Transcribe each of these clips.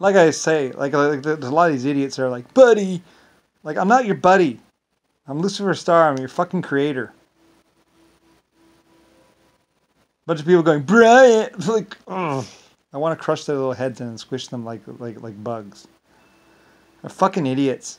Like I say, there's a lot of these idiots that are like, buddy. Like, I'm not your buddy. I'm Lucifer Star. I'm your fucking creator. Bunch of people going, Brian. Like, ugh. I want to crush their little heads in and squish them like bugs. They're fucking idiots.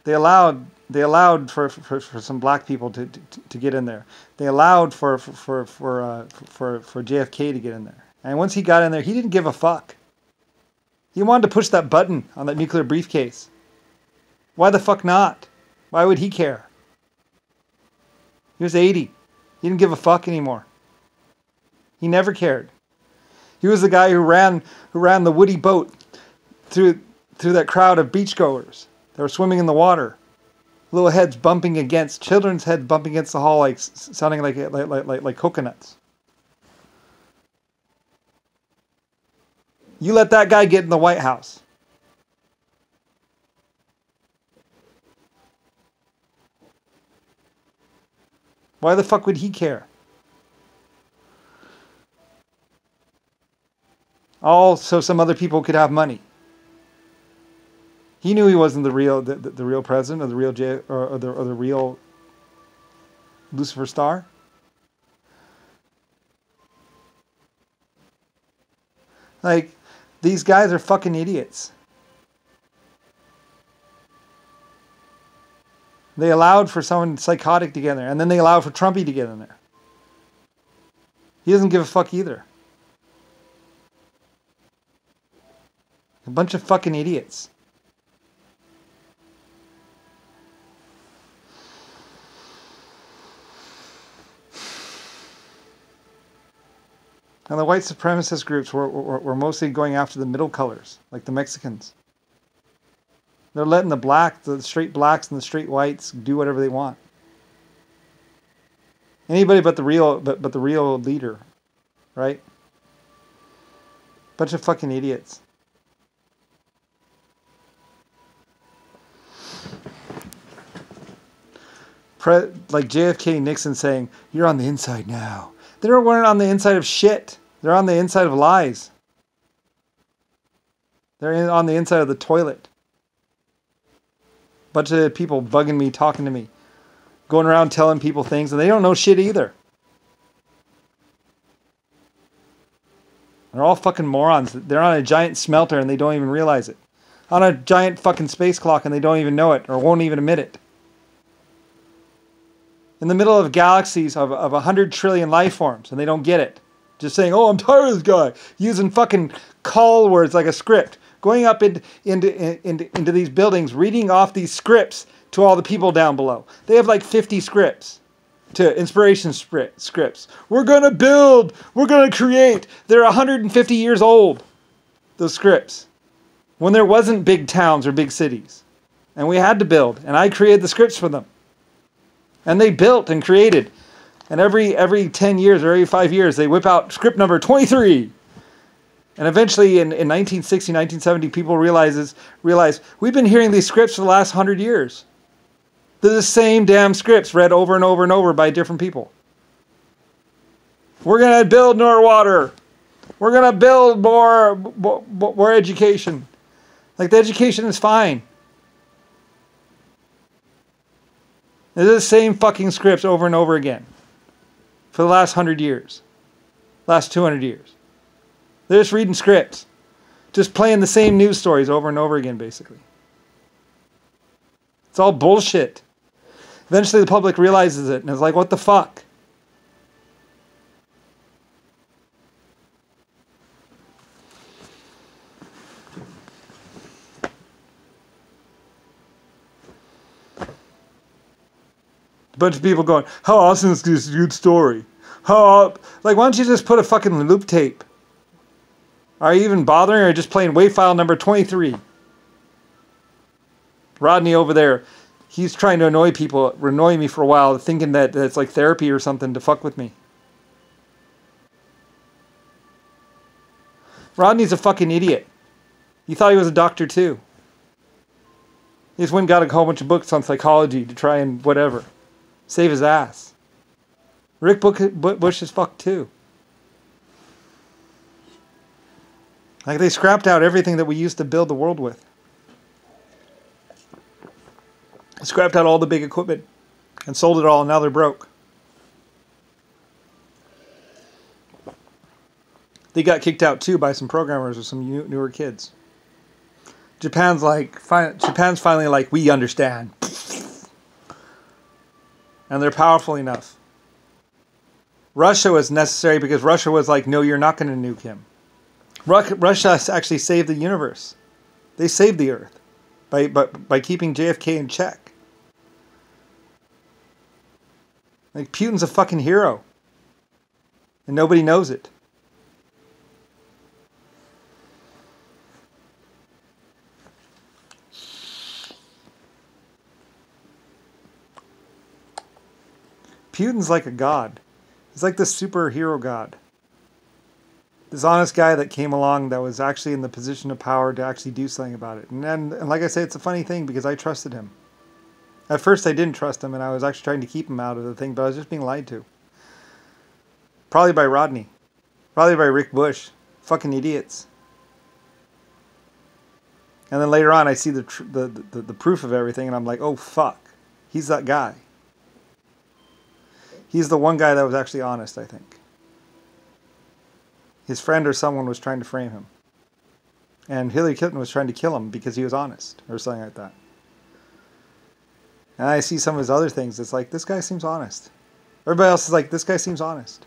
They allowed for some black people to get in there. They allowed for JFK to get in there. And once he got in there, he didn't give a fuck. He wanted to push that button on that nuclear briefcase. Why the fuck not? Why would he care? He was 80. He didn't give a fuck anymore. He never cared. He was the guy who ran the woody boat through that crowd of beachgoers that were swimming in the water. Little heads bumping against, children's heads bumping against the hull, like sounding like coconuts. You let that guy get in the White House. Why the fuck would he care? All so some other people could have money. He knew he wasn't the real president or the real or the real Lucifer Star. Like, these guys are fucking idiots. They allowed for someone psychotic to get in there, and then they allowed for Trumpy to get in there. He doesn't give a fuck either. A bunch of fucking idiots. And the white supremacist groups were mostly going after the middle colors, like the Mexicans. They're letting the straight blacks and the straight whites do whatever they want. Anybody but the real leader, right? Bunch of fucking idiots. Like JFK, Nixon saying, "You're on the inside now." They weren't on the inside of shit. They're on the inside of lies. They're on the inside of the toilet. Bunch of people bugging me, talking to me, going around telling people things, and they don't know shit either. They're all fucking morons. They're on a giant smelter and they don't even realize it. On a giant fucking space clock and they don't even know it or won't even admit it. In the middle of galaxies of 100 trillion life forms and they don't get it. Just saying, "Oh, I'm tired of this guy." Using fucking call words like a script. Going up into these buildings, reading off these scripts to all the people down below. They have like 50 scripts, to inspiration scripts. We're going to build. We're going to create. They're 150 years old, those scripts. When there wasn't big towns or big cities. And we had to build. And I created the scripts for them. And they built and created. And every 10 years or every 5 years, they whip out script number 23. And eventually in 1960, 1970, people realize we've been hearing these scripts for the last 100 years. They're the same damn scripts read over and over and over by different people. We're going to build more water. We're going to build more education. Like, the education is fine. They're the same fucking scripts over and over again. For the last 100 years. Last 200 years. They're just reading scripts. Just playing the same news stories over and over again, basically. It's all bullshit. Eventually the public realizes it and is like, what the fuck? A bunch of people going, "How awesome is this good story? Like, why don't you just put a fucking loop tape? Are you even bothering, or just playing wave file number 23? Rodney over there, he's trying to annoy me for a while, thinking that it's like therapy or something to fuck with me. Rodney's a fucking idiot. He thought he was a doctor too. He just went and got a whole bunch of books on psychology to try and whatever. Save his ass. Rick Bush is fucked too. Like they scrapped out everything that we used to build the world with. Scrapped out all the big equipment and sold it all, and now they're broke. They got kicked out too by some programmers or some newer kids. Japan's finally like, we understand. And they're powerful enough. Russia was necessary because Russia was like, no, you're not going to nuke him. Russia actually saved the universe. They saved the Earth by keeping JFK in check. Like, Putin's a fucking hero. And nobody knows it. Putin's like a god. He's like this superhero god. This honest guy that came along that was actually in the position of power to actually do something about it. And like I say, it's a funny thing because I trusted him. At first I didn't trust him and I was actually trying to keep him out of the thing, but I was just being lied to. Probably by Rodney. Probably by Rick Bush. Fucking idiots. And then later on I see the proof of everything and I'm like, oh fuck. He's that guy. He's the one guy that was actually honest, I think. His friend or someone was trying to frame him. And Hillary Clinton was trying to kill him because he was honest, or something like that. And I see some of his other things, it's like, this guy seems honest. Everybody else is like, this guy seems honest.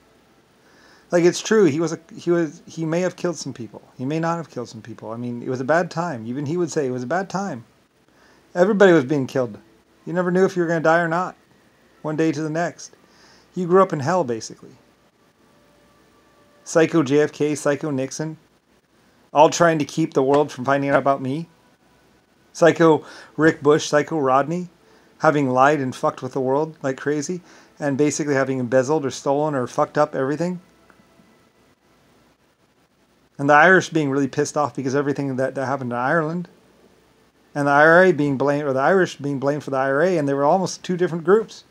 Like, it's true, he may have killed some people. He may not have killed some people. I mean, it was a bad time. Even he would say it was a bad time. Everybody was being killed. You never knew if you were going to die or not. One day to the next. You grew up in hell, basically. Psycho JFK, Psycho Nixon, all trying to keep the world from finding out about me. Psycho Rick Bush, Psycho Rodney, having lied and fucked with the world like crazy, and basically having embezzled or stolen or fucked up everything. And the Irish being really pissed off because everything that happened in Ireland. And the IRA being blamed, or the Irish being blamed for the IRA, and they were almost two different groups.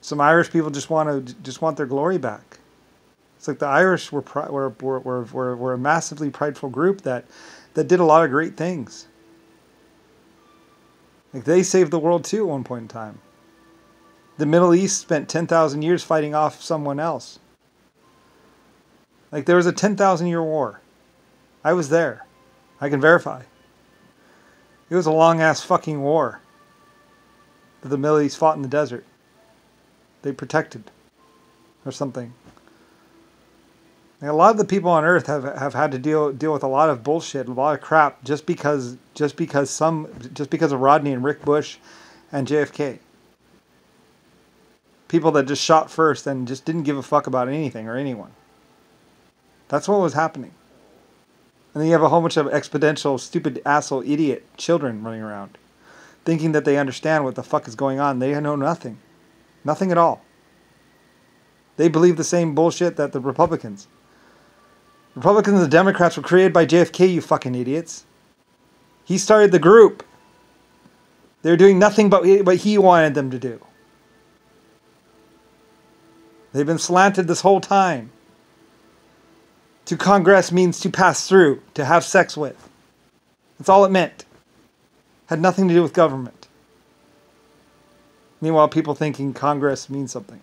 Some Irish people just want their glory back. It's like the Irish were a massively prideful group that did a lot of great things. Like they saved the world too at one point in time. The Middle East spent 10,000 years fighting off someone else. Like there was a 10,000 year war. I was there. I can verify. It was a long ass fucking war that the Middle East fought in the desert. They protected, or something. And a lot of the people on Earth have had to deal with a lot of bullshit, a lot of crap, just because of Rodney and Rick Bush and JFK. People that just shot first and just didn't give a fuck about anything or anyone. That's what was happening. And then you have a whole bunch of exponential, stupid, asshole, idiot children running around, thinking that they understand what the fuck is going on. They know nothing. Nothing at all. They believe the same bullshit that the Republicans. Republicans and the Democrats were created by JFK, you fucking idiots. He started the group. They were doing nothing but what he wanted them to do. They've been slanted this whole time. To Congress means to pass through, to have sex with. That's all it meant. Had nothing to do with government. Meanwhile, people thinking Congress means something.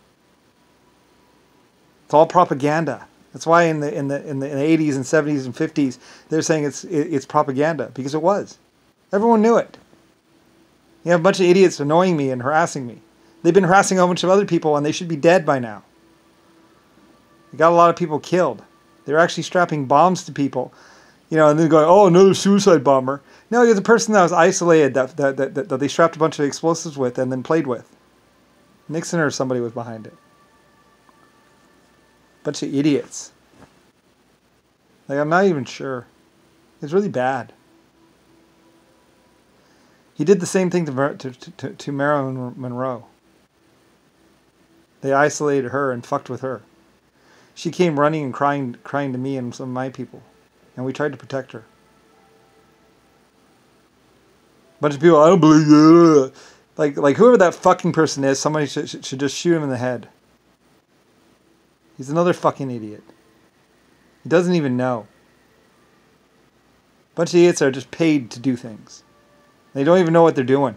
It's all propaganda. That's why in the 80s and 70s and 50s they're saying it's propaganda, because it was. Everyone knew it. You have a bunch of idiots annoying me and harassing me. They've been harassing a bunch of other people and they should be dead by now. They got a lot of people killed. They were actually strapping bombs to people, and then going, "Oh, another suicide bomber." No, he was a person that was isolated that they strapped a bunch of explosives with and then played with. Nixon or somebody was behind it. Bunch of idiots. Like, I'm not even sure. It's really bad. He did the same thing to Marilyn Monroe. They isolated her and fucked with her. She came running and crying to me and some of my people. And we tried to protect her. Bunch of people, I don't believe you. Like whoever that fucking person is, somebody should just shoot him in the head. He's another fucking idiot. He doesn't even know. A bunch of idiots are just paid to do things. They don't even know what they're doing.